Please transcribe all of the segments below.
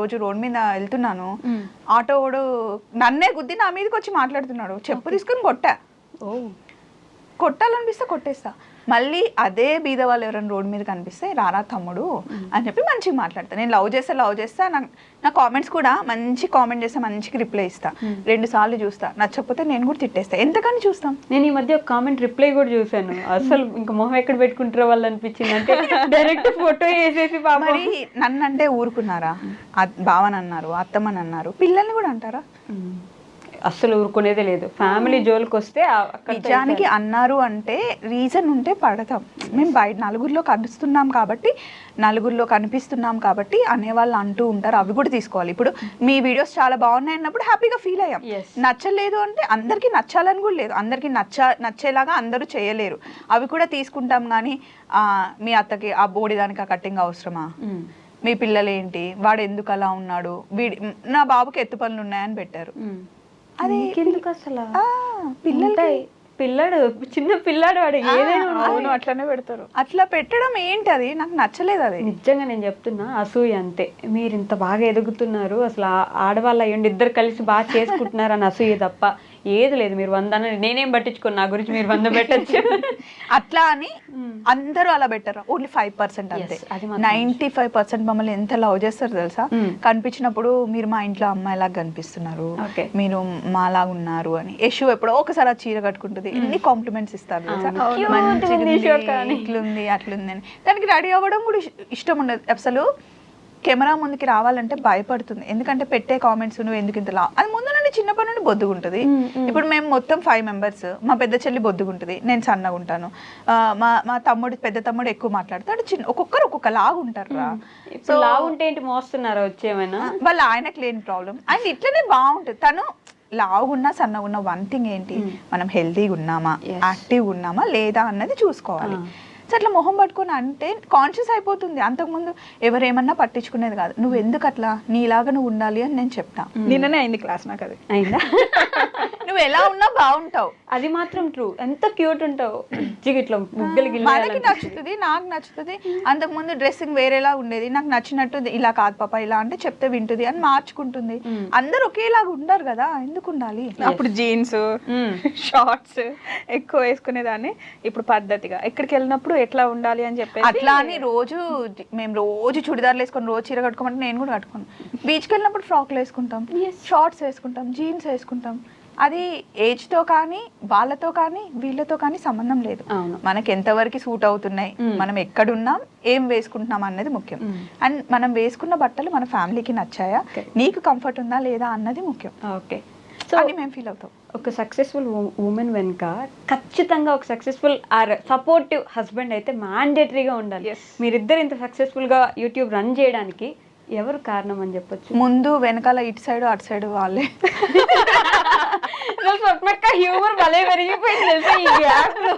రోజు రోడ్ మీద వెళ్తున్నాను, ఆటో వాడు నన్నే గుద్ది నా మీదకి వచ్చి మాట్లాడుతున్నాడు. చెప్పు తీసుకొని కొట్టాలనిపిస్తే కొట్టేస్తా. మళ్ళీ అదే బీద వాళ్ళు ఎవరైనా రోడ్ మీద కనిపిస్తే రారా తమ్ముడు అని చెప్పి మంచిగా మాట్లాడతా. నేను లవ్ చేస్తా. నా కామెంట్స్ కూడా మంచి కామెంట్ చేస్తే మంచిగా రిప్లై ఇస్తా. 2 సార్లు చూస్తా, నచ్చకపోతే నేను కూడా తిట్టేస్తా. ఎంతకని చూస్తాం. నేను ఈ మధ్య ఒక కామెంట్ రిప్లై కూడా చూసాను. అసలు ఇంకా మొహం ఎక్కడ పెట్టుకుంటారో వాళ్ళు అనిపించింది. అంటే డైరెక్ట్ ఫోటో వేసేసి మరి నన్ను అంటే ఊరుకున్నారా? బావని అన్నారు, అత్తమ్మని అన్నారు, పిల్లల్ని కూడా అంటారా? అస్సలు ఊరుకునేదే లేదు. ఫ్యామిలీ జోలికి వస్తే నిజానికి అన్నారు అంటే రీజన్ ఉంటే పడతాం. మేము బయట నలుగురిలో కనిపిస్తున్నాం కాబట్టి అనేవాళ్ళు అంటూ ఉంటారు. అవి కూడా తీసుకోవాలి. ఇప్పుడు మీ వీడియోస్ చాలా బాగున్నాయి అన్నప్పుడు హ్యాపీగా ఫీల్ అయ్యాం. నచ్చలేదు అంటే అందరికీ నచ్చాలని కూడా లేదు. అందరికీ నచ్చేలాగా అందరూ చేయలేరు. అవి కూడా తీసుకుంటాం. కానీ మీ అత్తకి ఆ బోడిదానికి ఆ కట్టింగ్ అవసరమా? మీ పిల్లలు ఏంటి, వాడు ఎందుకు అలా ఉన్నాడు, నా బాబుకి ఎత్తు పనులు ఉన్నాయని పెట్టారు. అది ఎందుకు అసలు పిల్లాడు చిన్న పిల్లాడు వాడు ఏదైనా అట్లనే పెడతారు. అట్లా పెట్టడం ఏంటి? అది నాకు నచ్చలేదు. అది నిజంగా నేను చెప్తున్నా, అసూయ అంతే. మీరు ఇంత బాగా ఎదుగుతున్నారు, అసలు ఆడవాళ్ళు అయ్యండి ఇద్దరు కలిసి బాగా చేసుకుంటున్నారు అని అసూయ తప్ప ఏది లేదు. మీరు 100 నేనేం పట్టించుకోను, నా గురించి మీరు 100 పెట్టచ్చు. అట్లా అని అందరూ అలా పెట్టారు. ఓన్లీ 5% అంతే. 95% మమ్మల్ని ఎంత లవ్ చేస్తారు తెలుసా? కనిపించినప్పుడు మీరు మా ఇంట్లో అమ్మాయిలాగా కనిపిస్తున్నారు, మీరు మాలాగా ఉన్నారు అని. యశు ఎప్పుడో ఒకసారి ఆ చీర కట్టుకుంటుంది, ఎన్ని కాంప్లిమెంట్స్ ఇస్తారు తెలుసా? ఇట్లుంది అట్లుంది అని. దానికి రెడీ అవ్వడం కూడా ఇష్టం ఉండదు అసలు. కెమెరా ముందుకి రావాలంటే భయపడుతుంది. ఎందుకంటే పెట్టే కామెంట్స్ నువ్వు ఎందుకు ఇంత లా, అది ముందు నుండి చిన్నప్పటి నుండి బొద్దుగుంటుంది. ఇప్పుడు మేము మొత్తం 5 మెంబర్స్. మా పెద్ద చెల్లి బొద్దుగుంటుంది, నేను సన్నగా ఉంటాను. మా పెద్ద తమ్ముడు ఎక్కువ మాట్లాడతాడు. ఒక్కొక్కరు ఒక్కొక్క లాగా ఉంటారు. సో లావు ఉంటే ఏంటి మోస్తున్నారా వచ్చేమైనా? వాళ్ళు ఆయనకు లేని ప్రాబ్లం. అండ్ ఇట్లనే బాగుంటుంది. తను లావుగున్నా సన్నగున్నా వన్ థింగ్ ఏంటి, మనం హెల్తీగా ఉన్నామా, యాక్టివ్గా ఉన్నామా లేదా అన్నది చూసుకోవాలి. అట్లా మొహం పట్టుకొని అంటే కాన్షియస్ అయిపోతుంది. అంతకుముందు ఎవరేమన్నా పట్టించుకునేది కాదు. నువ్వు ఎందుకు అట్లా, నీలాగా నువ్వు ఉండాలి అని నేను చెప్తా. నిన్ననే అయింది క్లాస్, నాకు అది అయిందా? నువ్వు ఎలా ఉన్నా బాగుంటావు, అది మాత్రం ట్రూ. ఎంత క్యూట్ ఉంటావు, ఇట్లా మనకి నచ్చుతుంది, నాకు నచ్చుతుంది. అంతకుముందు డ్రెస్సింగ్ వేరేలా ఉండేది, నాకు నచ్చినట్టు ఇలా కాదు పాప ఇలా అంటే చెప్తే వింటుంది అని మార్చుకుంటుంది. అందరు ఒకేలాగా ఉండరు కదా, ఎందుకు ఉండాలి? అప్పుడు జీన్స్ షార్ట్స్ ఎక్కువ వేసుకునేదాన్ని. ఇప్పుడు పద్ధతిగా ఎక్కడికి వెళ్ళినప్పుడు ఎట్లా ఉండాలి అని చెప్పి అట్లా అని మేము రోజు చుడిదార్లు వేసుకొని రోజు చీర కట్టుకోమంటే నేను కూడా కట్టుకున్నాను. బీచ్కి వెళ్ళినప్పుడు ఫ్రాక్లు వేసుకుంటాం, షార్ట్స్ వేసుకుంటాం, జీన్స్ వేసుకుంటాం. అది ఏజ్తో కానీ వాళ్ళతో కానీ వీళ్ళతో కానీ సంబంధం లేదు. మనకి ఎంతవరకు సూట్ అవుతున్నాయి, మనం ఎక్కడున్నాం, ఏం వేసుకుంటున్నాం అన్నది ముఖ్యం. అండ్ మనం వేసుకున్న బట్టలు మన ఫ్యామిలీకి నచ్చాయా, నీకు కంఫర్ట్ ఉందా లేదా అన్నది ముఖ్యం. ఓకే, సో అని మేము ఫీల్ అవుతాం. ఒక సక్సెస్ఫుల్ ఉమెన్ వెనుక ఖచ్చితంగా ఒక సక్సెస్ఫుల్ ఆర్ సపోర్టివ్ హస్బెండ్ అయితే మ్యాండేటరీగా ఉండాలి. మీరిద్దరు ఇంత సక్సెస్ఫుల్గా యూట్యూబ్ రన్ చేయడానికి ఎవరు కారణం అని చెప్పొచ్చు? ముందు వెనకాల ఇటు సైడ్ అటు సైడ్ వాళ్ళే. స్వప్నక్క హ్యూమర్ భలే పెరిగిపోయింది తెలుసా ఈ గ్యాప్ లో.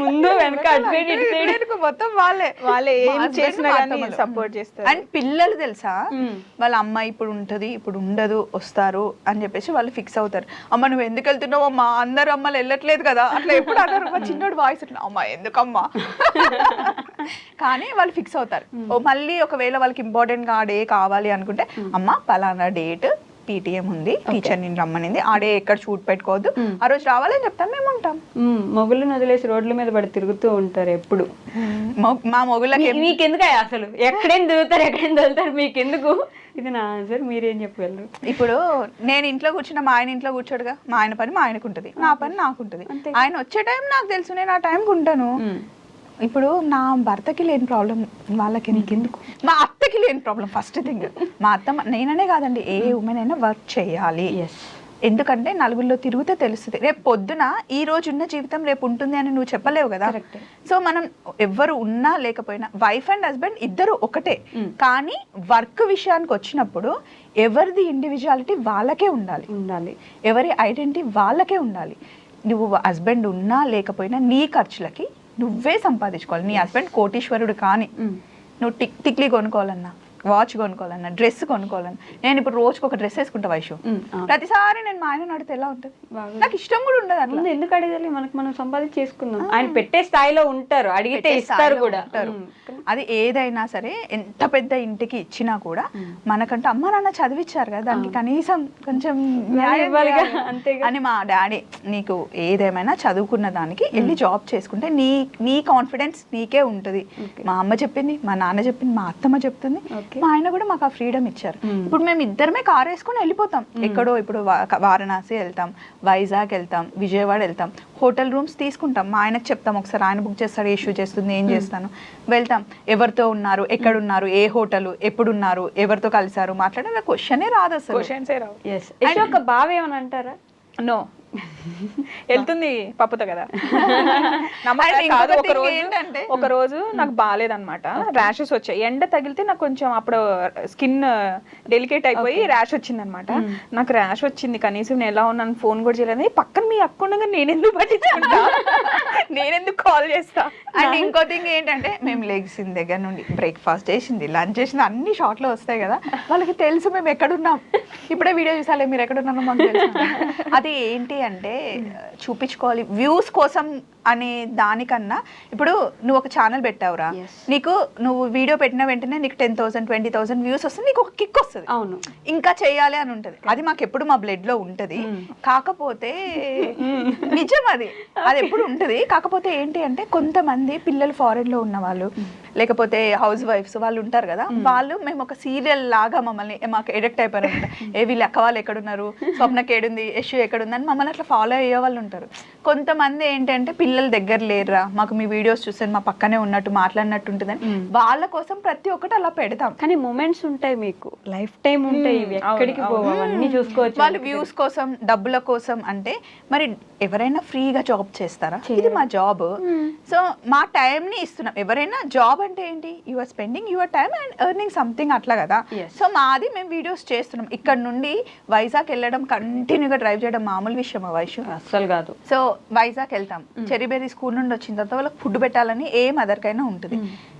ముందు వెనక అటు సైడ్ ఇటు సైడ్ మొత్తం వాళ్ళే ఏం చేసినా కానీ సపోర్ట్ చేస్తారు. అండ్ పిల్లలు తెలుసా, వాళ్ళ అమ్మ ఇప్పుడు ఉంటది ఇప్పుడు ఉండదు వస్తారు అని చెప్పేసి వాళ్ళు ఫిక్స్ అవుతారు. అమ్మ నువ్వు ఎందుకు వెళ్తున్నావు అమ్మా, అందరు అమ్మలు వెళ్ళట్లేదు కదా అట్లా ఎప్పుడు అన్నారు. మా చిన్నోడు వాయిస్ అమ్మ ఎందుకమ్మా కానీ వాళ్ళు ఫిక్స్ అవుతారు. మళ్ళీ ఒకవేళ వాళ్ళకి ఇంపార్టెంట్ గా డే కావాలి అనుకుంటే అమ్మ పలానా డేట్ పీటీఎం ఉంది, టీచర్ నేను రమ్మనింది, ఆ డే ఎక్కడ షూట్ పెట్టుకోవద్దు, ఆ రోజు రావాలని చెప్తాను, మేము ఉంటాం. మొగుళ్ళని వదిలేసి రోడ్ల మీద పడి తిరుగుతూ ఉంటారు ఎప్పుడు. మా మొగుళ్ళకి మీకెందుకు అసలు ఎక్కడేం తిరుగుతారు మీకెందుకు? ఇది నా ఆన్సర్, మీరేం చెప్పగలరు? ఇప్పుడు నేను ఇంట్లో కూర్చున్నా, మా ఆయన ఇంట్లో కూర్చోడుగా, మా ఆయన పని మా ఆయనకు ఉంటుంది, నా పని నాకు ఉంటుంది. ఆయన వచ్చే టైం నాకు తెలుసు, నేను ఆ టైంకి ఉంటాను. ఇప్పుడు నా భర్తకి లేని ప్రాబ్లం వాళ్ళకి నీకెందుకు? మా అత్తకి లేని ప్రాబ్లం ఫస్ట్ థింగ్. మా అత్త నేననే కాదండి, ఏ ఉమెన్ అయినా వర్క్ చేయాలి. ఎందుకంటే నలుగురిలో తిరిగితే తెలుస్తుంది. రేపు పొద్దున ఈ రోజు ఉన్న జీవితం రేపు ఉంటుంది అని నువ్వు చెప్పలేవు కదా. సో మనం ఎవ్వరు ఉన్నా లేకపోయినా వైఫ్ అండ్ హస్బెండ్ ఇద్దరు ఒకటే. కానీ వర్క్ విషయానికి వచ్చినప్పుడు ఎవరిది ఇండివిజువాలిటీ వాళ్ళకే ఉండాలి, ఎవరి ఐడెంటిటీ వాళ్ళకే ఉండాలి. నువ్వు హస్బెండ్ ఉన్నా లేకపోయినా నీ ఖర్చులకి నువ్వే సంపాదించుకోవాలి. నీ హస్బెండ్ కోటీశ్వరుడు కానీ నువ్వు టిక్లీ కొనుక్కోవాలన్నా వాచ్ కొనుక్కోవాలన్నా, డ్రెస్ కొనుక్కోవాలన్నా, నేను ఇప్పుడు రోజుకి ఒక డ్రెస్ వేసుకుంటా వైషు. ప్రతిసారి నేను మా ఆయన అడిగితే ఎలా ఉంటుంది? నాకు ఇష్టం కూడా ఉండదు అట్లా. ఎందుకు అడగాలి? మనకు మనం సంపాదించి చేసుకుందాం. ఆయన పెట్టే స్థాయిలో ఉంటారు, అడిగితే ఇస్తారు కూడా. అది ఏదైనా సరే, ఎంత పెద్ద ఇంటికి ఇచ్చినా కూడా మనకంటూ అమ్మ నాన్న చదివిచ్చారు కదా, దానికి కనీసం కొంచెం అని మా డాడీ, నీకు ఏదేమైనా చదువుకున్న దానికి వెళ్ళి జాబ్ చేసుకుంటే నీ కాన్ఫిడెన్స్ నీకే ఉంటుంది. మా అమ్మ చెప్పింది, మా నాన్న చెప్పింది, మా అత్తమ్మ చెప్తుంది, మా ఆయన కూడా మాకు ఆ ఫ్రీడమ్ ఇచ్చారు. ఇప్పుడు మేము ఇద్దరమే కార్ వేసుకొని వెళ్ళిపోతాం ఎక్కడో. ఇప్పుడు వారణాసి వెళ్తాం, వైజాగ్ వెళ్తాం, విజయవాడ వెళ్తాం, హోటల్ రూమ్స్ తీసుకుంటాం. మా ఆయనకు చెప్తాం, ఒకసారి ఆయన బుక్ చేస్తాడు, ఇష్యూ చేస్తుంది, ఏం చేస్తాను, వెళ్తాం. ఎవరితో ఉన్నారు, ఎక్కడున్నారు, ఏ హోటల్, ఎప్పుడున్నారు, ఎవరితో కలిసారు, మాట్లాడారు, క్వశ్చనే రాదు అసలు. క్వశ్చన్సే రావు. ఒక బావ ఏమని అంటారా? నో, వెళ్తుంది పప్పుతో కదా. ఒక రోజు నాకు బాగాలేదన్నమాట, ర్యాషెస్ వచ్చాయి. ఎండ తగిలితే నాకు కొంచెం అప్పుడు స్కిన్ డెలికేట్ అయిపోయి ర్యాష్ వచ్చింది అనమాట. నాకు ర్యాష్ వచ్చింది, కనీసం నేను ఎలా ఉన్నాను ఫోన్ కూడా చేయలేదు. పక్కన మీ అక్క ఉండగా నేనెందుకు పట్టించుకుంటా, నేనెందుకు కాల్ చేస్తా. అండ్ ఇంకో థింగ్ ఏంటంటే, మేము లెగ్సిన దగ్గర నుండి బ్రేక్ఫాస్ట్ చేసింది, లంచ్ చేసింది, అన్ని షార్ట్లో వస్తాయి కదా, వాళ్ళకి తెలుసు మేము ఎక్కడున్నాం. ఇప్పుడే వీడియో చూసాలే మీరు ఎక్కడున్నారో మాకు తెలుసు. అది ఏంటి అంటే చూపించుకోవాలి వ్యూస్ కోసం అనే దానికన్నా, ఇప్పుడు నువ్వు ఒక ఛానల్ పెట్టావురా, నీకు నువ్వు వీడియో పెట్టిన వెంటనే నీకు 10,000 20,000 వ్యూస్ వస్తుంది, నీకు ఒక కిక్ వస్తుంది, అవును ఇంకా చేయాలి అని ఉంటుంది. అది మాకు ఎప్పుడు మా బ్లడ్ లో ఉంటది. కాకపోతే నిజం అది ఎప్పుడు ఉంటది. కాకపోతే ఏంటి అంటే, కొంతమంది పిల్లలు ఫారెన్ లో ఉన్న వాళ్ళు, లేకపోతే హౌస్ వైఫ్స్ వాళ్ళు ఉంటారు కదా, వాళ్ళు మేము ఒక సీరియల్ లాగా మమ్మల్ని మాకు ఎడిక్ట్ అయిపోయారు. వీళ్ళు అక్క వాళ్ళు ఎక్కడున్నారు, స్వప్నకి ఏడుంది, యశు ఎక్కడుంది అని మమ్మల్ని అట్లా ఫాలో అయ్యే వాళ్ళు ఉంటారు. కొంతమంది ఏంటంటే, పిల్లల దగ్గర లేరురా, మాకు మీ వీడియోస్ చూసాను, మా పక్కనే ఉన్నట్టు మాట్లాడినట్టు ఉంటుందని వాళ్ళ కోసం ప్రతి ఒక్కటి అలా పెడతాం. కానీ మూమెంట్స్ ఉంటాయి, మీకు లైఫ్ టైం ఉంటాయి, ఎక్కడికి పోవన్నీ చూసుకోవచ్చు. వాళ్ళు వ్యూస్ కోసం, డబ్బుల కోసం అంటే, మరి ఎవరైనా ఫ్రీగా జాబ్ చేస్తారా? ఇది మా జాబ్. సో మా టైం ని ఇస్తున్నాం. ఎవరైనా జాబ్ అంటే ఏంటి, you are spending your time and earning something అట్లా కదా. సో మాది మేము వీడియోస్ చేస్తున్నాం. ఇక్కడ నుండి వైజాగ్ వెళ్ళడం, కంటిన్యూగా డ్రైవ్ చేయడం మామూలు విషయం వైషు అస్సలు కాదు. సో వైజాగ్ వెళ్తాం, చెరీబెర్రీ స్కూల్ నుండి వచ్చిన తర్వాత వాళ్ళకి ఫుడ్ పెట్టాలని ఏ మదర్కైనా ఉంటుంది.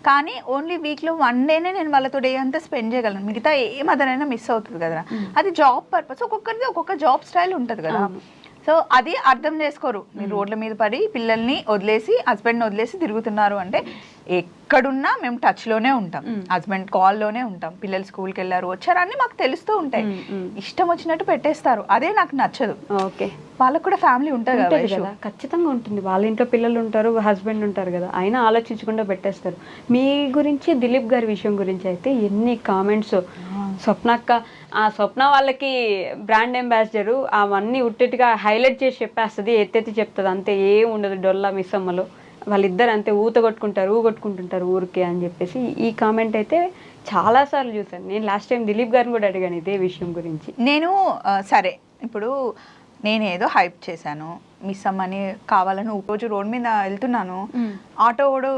కానీ ఓన్లీ వీక్ లో 1 డేనే నేను వాళ్ళతో డే అంతా స్పెండ్ చేయగలను, మిగతా ఏ మదర్ అయినా మిస్ అవుతుంది కదా. అది జాబ్ పర్పస్, ఒక్కొక్కరిది ఒక్కొక్క జాబ్ స్టైల్ ఉంటుంది కదా. సో అది అర్థం చేసుకోరు. మీరు రోడ్ల మీద పడి పిల్లల్ని వదిలేసి, హస్బెండ్ని వదిలేసి తిరుగుతున్నారు అంటే, ఎక్కడున్నా మేము టచ్లోనే ఉంటాం, హస్బెండ్ కాల్లోనే ఉంటాం. పిల్లలు స్కూల్కి వెళ్ళారు, వచ్చారు, అన్నీ మాకు తెలుస్తూ ఉంటాయి. ఇష్టం వచ్చినట్టు పెట్టేస్తారు, అదే నాకు నచ్చదు. ఓకే, వాళ్ళకు కూడా ఫ్యామిలీ ఉంటుంది కదా. ఖచ్చితంగా ఉంటుంది, వాళ్ళ ఇంట్లో పిల్లలు ఉంటారు, హస్బెండ్ ఉంటారు కదా, అయినా ఆలోచించకుండా పెట్టేస్తారు. మీ గురించి, దిలీప్ గారి విషయం గురించి అయితే ఎన్ని కామెంట్స్. స్వప్నక్క, ఆ స్వప్న వాళ్ళకి బ్రాండ్ అంబాసిడరు, అవన్నీ ఉట్టిగా హైలైట్ చేసి చెప్పేస్తుంది, ఎత్తెత్తి చెప్తుంది, అంతే ఏం ఉండదు డొల్లా మిస్సమ్మలో. వాళ్ళిద్దరు అంతే ఊగొట్టుకుంటుంటారు ఊరికే అని చెప్పేసి ఈ కామెంట్ అయితే చాలాసార్లు చూసాను నేను. లాస్ట్ టైం దిలీప్ గారిని కూడా అడిగాను ఇదే విషయం గురించి. నేను సరే, ఇప్పుడు నేనేదో హైప్ చేశాను, మిస్ అమ్మని కావాలని రోజు రోడ్ మీద వెళ్తున్నాను, ఆటో వాడు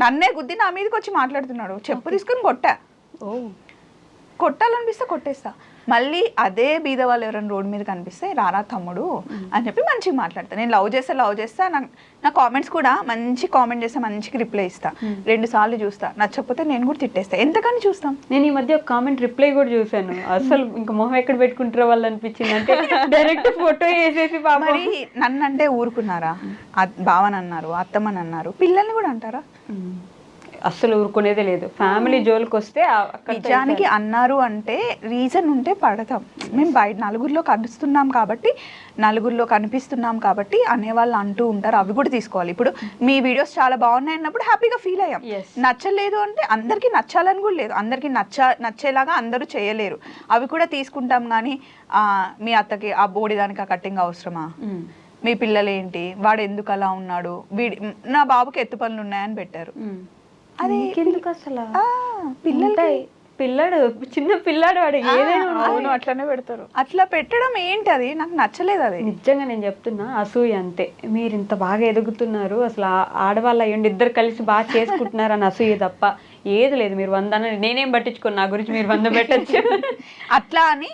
నన్నే గుద్ది నా మీదకి వచ్చి మాట్లాడుతున్నాడు, చెప్పు తీసుకుని కొట్టాలనిపిస్తే కొట్టేస్తా. మళ్ళీ అదే బీద వాళ్ళు ఎవరైనా రోడ్ మీద కనిపిస్తే రారా తమ్ముడు అని చెప్పి మంచిగా మాట్లాడతా. నేను లవ్ చేస్తా, నా కామెంట్స్ కూడా మంచి కామెంట్ చేస్తే మంచిగా రిప్లై ఇస్తా. 2 సార్లు చూస్తా, నచ్చకపోతే నేను కూడా తిట్టేస్తా. ఎంతకని చూస్తాం. నేను ఈ మధ్య ఒక కామెంట్ రిప్లై కూడా చూసాను, అసలు ఇంకా మొహం ఎక్కడ పెట్టుకుంటారో వాళ్ళు అనిపించింది. అంటే డైరెక్ట్ ఫోటో వేసేసి మరి నన్నంటే ఊరుకున్నారా? బావనన్నారు, అత్తమ్మనన్నారు, పిల్లల్ని కూడా అంటారా? అస్సలు ఊరుకునేదే లేదు. ఫ్యామిలీ జోలికి వస్తే నిజానికి అన్నారు అంటే రీజన్ ఉంటే పడతాం. మేము బయట నలుగురిలో కనిపిస్తున్నాం కాబట్టి అనేవాళ్ళు అంటూ ఉంటారు, అవి కూడా తీసుకోవాలి. ఇప్పుడు మీ వీడియోస్ చాలా బాగున్నాయి అన్నప్పుడు హ్యాపీగా ఫీల్ అయ్యాం. నచ్చలేదు అంటే అందరికీ నచ్చాలని కూడా లేదు, అందరికీ నచ్చేలాగా అందరూ చేయలేరు, అవి కూడా తీసుకుంటాం. కానీ మీ అత్తకి ఆ బోడి దానికి ఆ కట్టింగ్ అవసరమా, మీ పిల్లలు ఏంటి, వాడు ఎందుకు అలా ఉన్నాడు, నా బాబుకి ఎత్తు పనులు ఉన్నాయని పెట్టారు. అది ఎందుకు అసలు పిల్లాడు చిన్న పిల్లాడు వాడు ఏదైనా అట్లనే పెడతారు. అట్లా పెట్టడం ఏంటి, అది నాకు నచ్చలేదు. అది నిజంగా నేను చెప్తున్నా, అసూయ అంతే. మీరు ఇంత బాగా ఎదుగుతున్నారు, అసలు ఆడవాళ్ళు అయ్యండి, ఇద్దరు కలిసి బాగా చేసుకుంటున్నారు అని అసూయ తప్ప ఏది లేదు మీరు 100 అని నేనేం పట్టించుకోను, నా గురించి మీరు 100 పెట్టచ్చు. అట్లా అని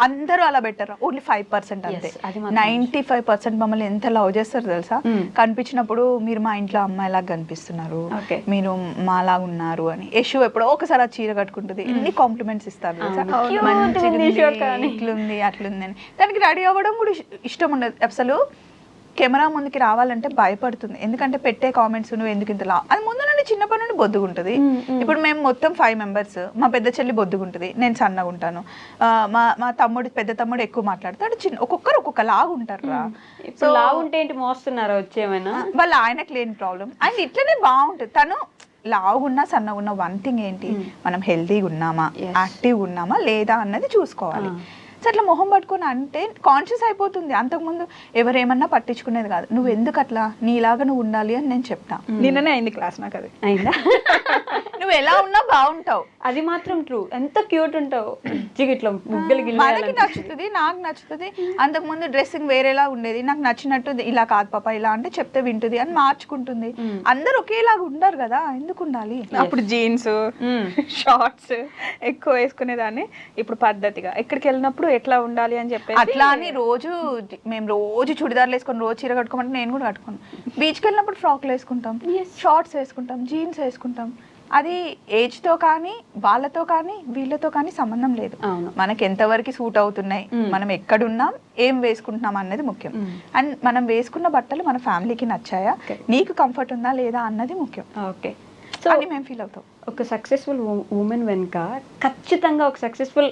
అందరూ అలా పెట్టారు, ఓన్లీ 5% అంతే. Yes, అది మాత్రం 95% మమ్మల్ని ఎంత లవ్ చేస్తారు తెలుసా, కనిపించినప్పుడు మీరు మా ఇంట్లో అమ్మాయిలాగా కనిపిస్తున్నారు, Okay. మీరు మాలా ఉన్నారు అని. యశు ఎప్పుడో ఒకసారి ఆ చీర కట్టుకుంటుంది, ఎన్ని కాంప్లిమెంట్స్ ఇస్తారు తెలుసా, Cute మంచిగా ఉంది ఉంది, శోక అని. ఇట్లుంది అట్లుంది అని. దానికి రెడీ అవ్వడం కూడా ఇష్టం ఉండదు అసలు. కెమెరా ముందుకి రావాలంటే భయపడుతుంది, ఎందుకంటే పెట్టే కామెంట్స్ నువ్వు ఎందుకు ఇంత లా, అది ముందు నుండి చిన్నప్పటి నుండి బొద్దుగుంటుంది. ఇప్పుడు మేము మొత్తం 5 మెంబర్స్, మా పెద్ద చెల్లి బొద్దుగుంటుంది, నేను సన్నగా ఉంటాను, మా తమ్ముడు పెద్ద తమ్ముడు ఎక్కువ మాట్లాడతాడు, చిన్న ఒక్కొక్కరు ఒక్కొక్క లాగా ఉంటారు రా. సో లావు ఉంటే ఏంటి మోస్తున్నారా వచ్చేమైనా? వాళ్ళ ఆయనకు లేని ప్రాబ్లం, అండ్ ఇట్లనే బాగుంటుంది. తను లావుగున్నా సన్నగున్నా వన్ థింగ్ ఏంటి, మనం హెల్తీగా ఉన్నామా, యాక్టివ్గా ఉన్నామా లేదా అన్నది చూసుకోవాలి. సో అట్లా మొహం పట్టుకొని అంటే కాన్షియస్ అయిపోతుంది. అంతకుముందు ఎవరేమన్నా పట్టించుకునేది కాదు, నువ్వు ఎందుకు అట్లా, నీలాగా నువ్వు ఉండాలి అని నేను చెప్తా. నిన్ననే అయింది క్లాస్ నాకు అది. అయిందా? నువ్వు ఎలా ఉన్నా బాగుంటావు, అది మాత్రం ట్రూ. ఎంత క్యూట్ ఉంటావు, ఇట్లా ముగ్గులు మనకి నచ్చుతుంది, నాకు నచ్చుతుంది. అంతకుముందు డ్రెస్సింగ్ వేరేలా ఉండేది, నాకు నచ్చినట్టు ఇలా కాదు పాప ఇలా అంటే చెప్తే వింటుంది అని మార్చుకుంటుంది. అందరు ఒకేలాగా ఉండరు కదా, ఎందుకు ఉండాలి? అప్పుడు జీన్స్ షార్ట్స్ ఎక్కువ వేసుకునేదాన్ని, ఇప్పుడు పద్ధతిగా ఎక్కడికి వెళ్ళినప్పుడు ఎట్లా ఉండాలి అని చెప్పేసి అట్లా అని మేము రోజు చుడిదార్లు వేసుకొని రోజు చీర కట్టుకోమంటే నేను కూడా కట్టుకోను. బీచ్కి వెళ్ళినప్పుడు ఫ్రాక్లు వేసుకుంటాం, షార్ట్స్ వేసుకుంటాం, జీన్స్ వేసుకుంటాం. అది ఏజ్ తో కానీ వాళ్ళతో కానీ వీళ్ళతో కానీ సంబంధం లేదు. మనకి ఎంతవరకు సూట్ అవుతున్నాయి, మనం ఎక్కడున్నాం, ఏం వేసుకుంటున్నాం అన్నది ముఖ్యం. అండ్ మనం వేసుకున్న బట్టలు మన ఫ్యామిలీకి నచ్చాయా, నీకు కంఫర్ట్ ఉందా లేదా అన్నది ముఖ్యం. ఓకే, అని మేము ఫీల్ అవుతాం. ఒక సక్సెస్ఫుల్ ఉమెన్ వెనుక ఖచ్చితంగా ఒక సక్సెస్ఫుల్